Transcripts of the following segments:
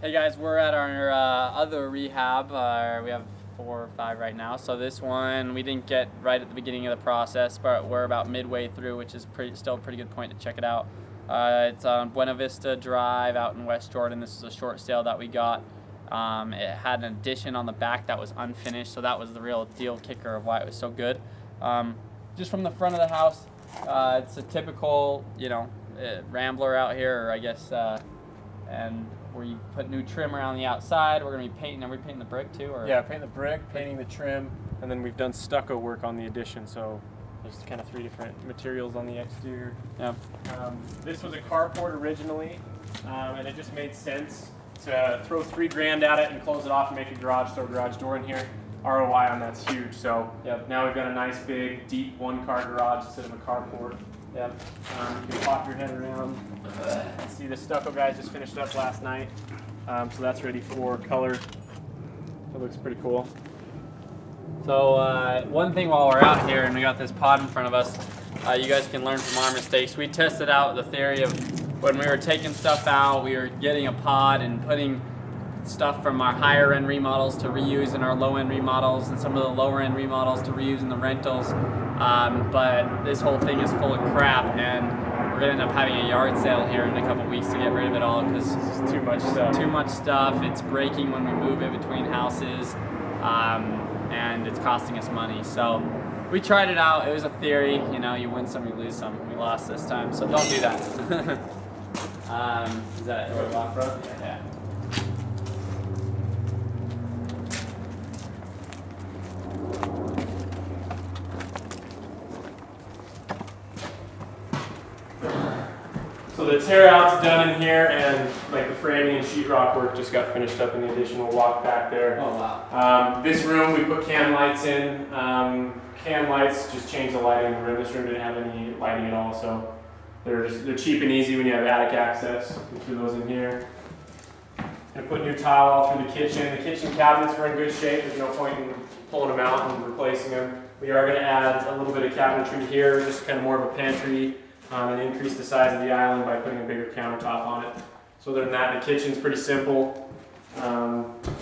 Hey guys, we're at our other rehab. We have 4 or 5 right now. So this one we didn't get right at the beginning of the process, but we're about midway through, which is still a pretty good point to check it out. It's on Buena Vista Drive out in West Jordan. This is a short sale that we got. It had an addition on the back that was unfinished, so that was the real deal kicker of why it was so good. Just from the front of the house, it's a typical, Rambler out here, or I guess, and we put new trim around the outside. We're going to be painting. Are we painting the brick too? Or? Yeah, painting the brick, painting the trim, and then we've done stucco work on the addition. So there's kind of 3 different materials on the exterior. Yeah. This was a carport originally, and it just made sense to throw $3 grand at it and close it off and make a garage, throw a garage door in here. ROI on that's huge. So now we've got a nice big deep 1-car garage instead of a carport. Yep. You can pop your head around. See, the stucco guys just finished up last night, so that's ready for color. It looks pretty cool. So one thing while we're out here and we got this pod in front of us, you guys can learn from our mistakes. We tested out the theory of when we were taking stuff out, we were getting a pod and putting stuff from our higher end remodels to reuse in our low end remodels, and some of the lower end remodels to reuse in the rentals. But this whole thing is full of crap, and we're gonna end up having a yard sale here in a couple weeks to get rid of it all because it's too much stuff. Too much stuff. It's breaking when we move it between houses, and it's costing us money. So we tried it out. It was a theory. You win some, you lose some. We lost this time, so don't do that. Is that it? Front? Yeah. So the tear out's done in here, and like the framing and sheetrock work just got finished up in the addition. We'll walk back there. Oh wow. This room we put can lights in. Can lights just changed the lighting in the room. This room didn't have any lighting at all, so they're cheap and easy when you have attic access. We threw those in here. And put new tile all through the kitchen. The kitchen cabinets were in good shape. There's no point in pulling them out and replacing them. We are going to add a little bit of cabinetry here, just kind of more of a pantry. And increase the size of the island by putting a bigger countertop on it. So other than that, the kitchen's pretty simple.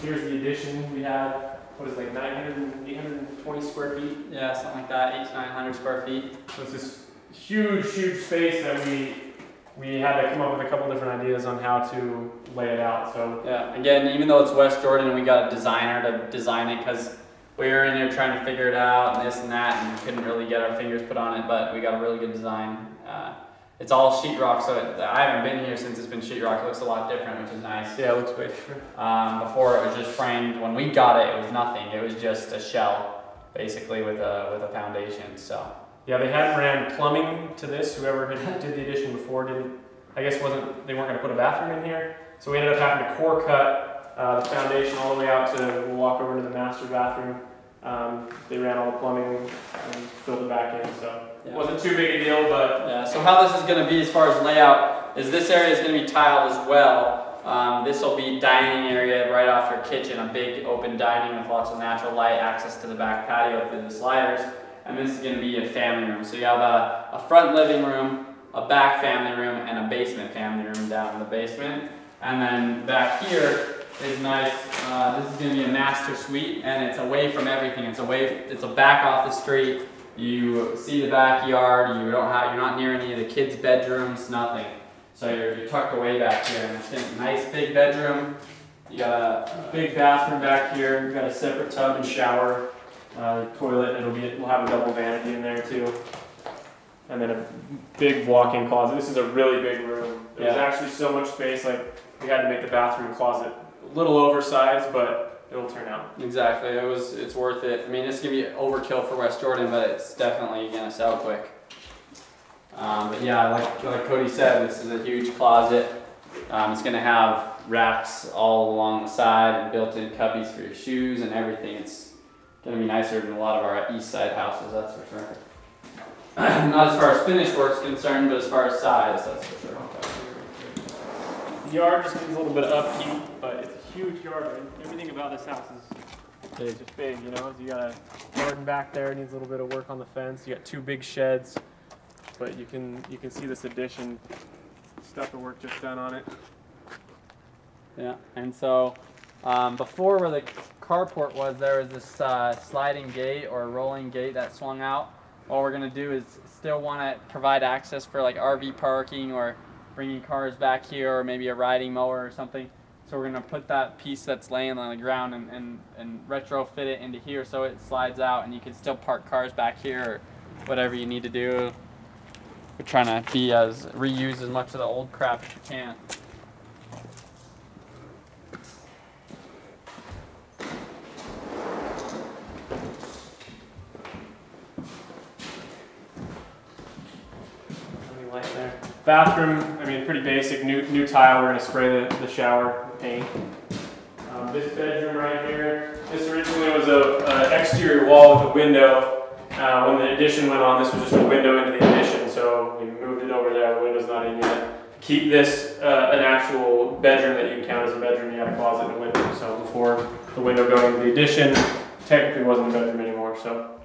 Here's the addition. We had, what is it, like 820 square feet? Yeah, something like that, 800 to 900 square feet. So it's this huge space that we had to come up with a couple different ideas on how to lay it out. So yeah, again, even though it's West Jordan, we got a designer to design it because we were in there trying to figure it out and this and that, and couldn't really get our fingers put on it, but we got a really good design. It's all sheetrock, so I haven't been here since it's been sheetrock. It looks a lot different, which is nice. Yeah, it looks way different. Before it was just framed. When we got it, it was nothing. It was just a shell, basically, with a foundation. So yeah, they hadn't ran plumbing to this. Whoever did the addition before they weren't going to put a bathroom in here. So we ended up having to core cut the foundation all the way out to, we'll walk over to the master bathroom. They ran all the plumbing and filled it back in, so it wasn't too big a deal, but... Yeah, so how this is going to be as far as layout is this area is going to be tiled as well. This will be dining area right off your kitchen, a big open dining with lots of natural light, access to the back patio through the sliders, and this is going to be a family room. So you have a front living room, a back family room, and a basement family room down in the basement. And then back here is nice. This is going to be a master suite, and it's away from everything. It's a back off the street. You see the backyard. You're not near any of the kids' bedrooms. Nothing. So you're tucked away back here, and it's a nice big bedroom. You got a big bathroom back here. You've got a separate tub and shower, toilet. We'll have a double vanity in there too, and then a big walk-in closet. This is a really big room. There's actually so much space. Like we had to make the bathroom closet a little oversized, but it'll turn out. Exactly, it's worth it. I mean, it's gonna be overkill for West Jordan, but it's definitely gonna sell quick. But yeah, like Cody said, this is a huge closet. It's gonna have racks all along the side and built-in cubbies for your shoes and everything. It's gonna be nicer than a lot of our east side houses, that's for sure. Not as far as finished work's concerned, but as far as size, that's for sure. The yard just needs a little bit of upkeep, but it's a huge yard. Everything about this house is just big, you know. You got a garden back there, needs a little bit of work on the fence. You got 2 big sheds, but you can see this addition, stuff of work just done on it. Yeah, and so before where the carport was, there was this sliding gate or rolling gate that swung out. What we're gonna do is still want to provide access for like RV parking or bringing cars back here, or maybe a riding mower or something. So we're gonna put that piece that's laying on the ground and retrofit it into here so it slides out and you can still park cars back here or whatever you need to do. We're trying to reuse as much of the old crap as you can. Light there. Bathroom, I mean, pretty basic. New tile. We're gonna spray the shower paint. This bedroom right here. This originally was an exterior wall with a window. When the addition went on, this was just a window into the addition, so we moved it over there. The window's not in yet. Keep this an actual bedroom that you can count as a bedroom. You got a closet and a window. So before the window going into the addition, technically wasn't a bedroom anymore. So.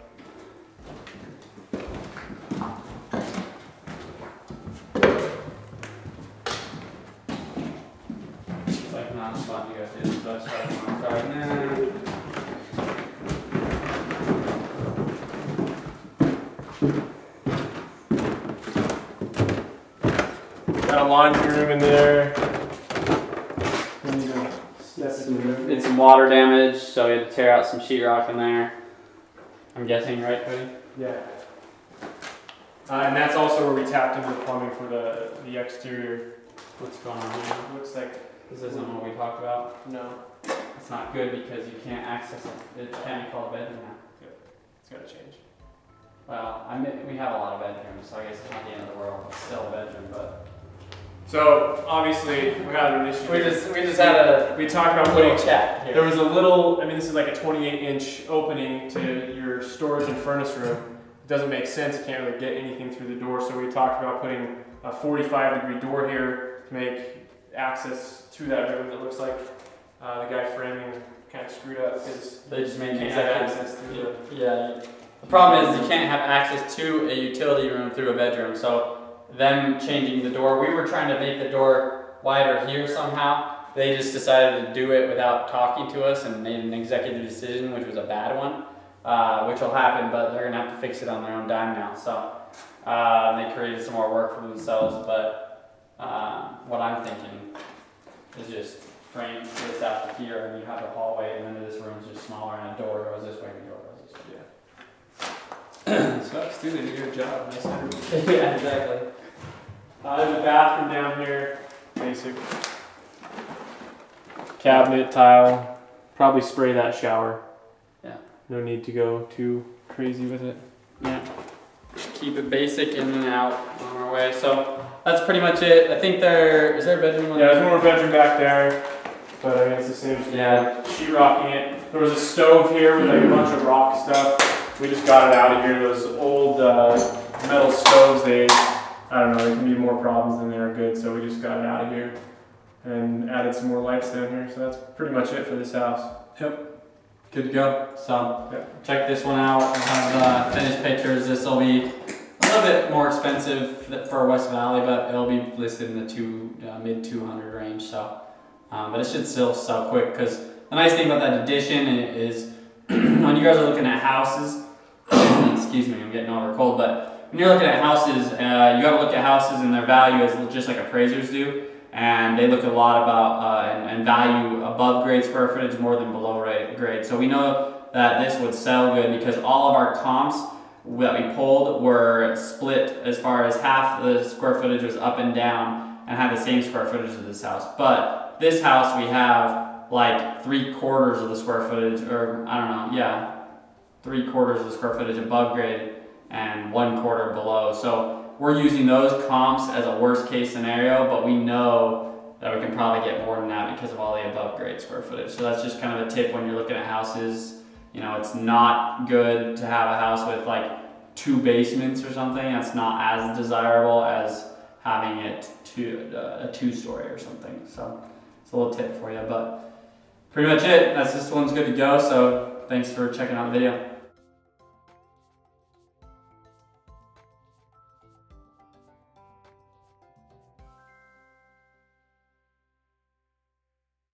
Got a laundry room in there. Did some water damage, so we had to tear out some sheetrock in there. I'm guessing, right, Cody? Yeah. And that's also where we tapped into the plumbing for the exterior. What's going on here? Looks like this isn't what we talked about. No. It's not good because you can't access it. It can't be called a bedroom now. Yeah. It's got to change. Well, we have a lot of bedrooms, so I guess it's not the end of the world. It's still a bedroom, but. So obviously we had an issue. We talked about little chat here. There was a little. I mean, this is like a 28-inch opening to your storage and furnace room. It doesn't make sense. You can't really get anything through the door. So we talked about putting a 45-degree door here to make access to that room. It looks like the guy framing kind of screwed up because they just made can't have access through the. Yeah. The problem is you can't have access to a utility room through a bedroom. So them changing the door, we were trying to make the door wider here somehow. They just decided to do it without talking to us and made an executive decision, which was a bad one, which will happen, but they're gonna have to fix it on their own dime now. So they created some more work for themselves, but what I'm thinking is just frame this out to here and you have a hallway and then this room's just smaller and a door goes this way and a door goes this way. Yeah. Sucks, dude. They do your job. Nice. Yeah, exactly. There's a bathroom down here. Basic. Cabinet, tile. Probably spray that shower. Yeah. No need to go too crazy with it. Yeah. Keep it basic in and out on our way. So that's pretty much it. I think is there a bedroom? Yeah, there's one more bedroom back there. But I mean, it's the same thing. Yeah. Sheetrocking it. There was a stove here with like a bunch of rock stuff. We just got it out of here. Those old metal stoves, I don't know, there can be more problems than they are good, so we just got it out of here and added some more lights down here. So that's pretty much it for this house. Yep. Good to go. So check this one out. We'll have finished pictures. This will be a little bit more expensive for West Valley, but it'll be listed in the mid 200 range. So, but it should still sell quick because the nice thing about that addition is when you guys are looking at houses, excuse me, I'm getting over a cold, but when you're looking at houses, you got to look at houses and their value as just like appraisers do, and they look a lot about and value above grade square footage more than below grade. So we know that this would sell good because all of our comps that we pulled were split as far as half the square footage was up and down and had the same square footage as this house. But this house we have like 3/4 of the square footage, or I don't know, yeah, 3/4 of the square footage above grade and 1/4 below. So we're using those comps as a worst case scenario, but we know that we can probably get more than that because of all the above grade square footage. So that's just kind of a tip when you're looking at houses. You know, it's not good to have a house with like 2 basements or something. That's not as desirable as having it a 2-story or something. So it's a little tip for you, but pretty much it. This one's good to go. So thanks for checking out the video.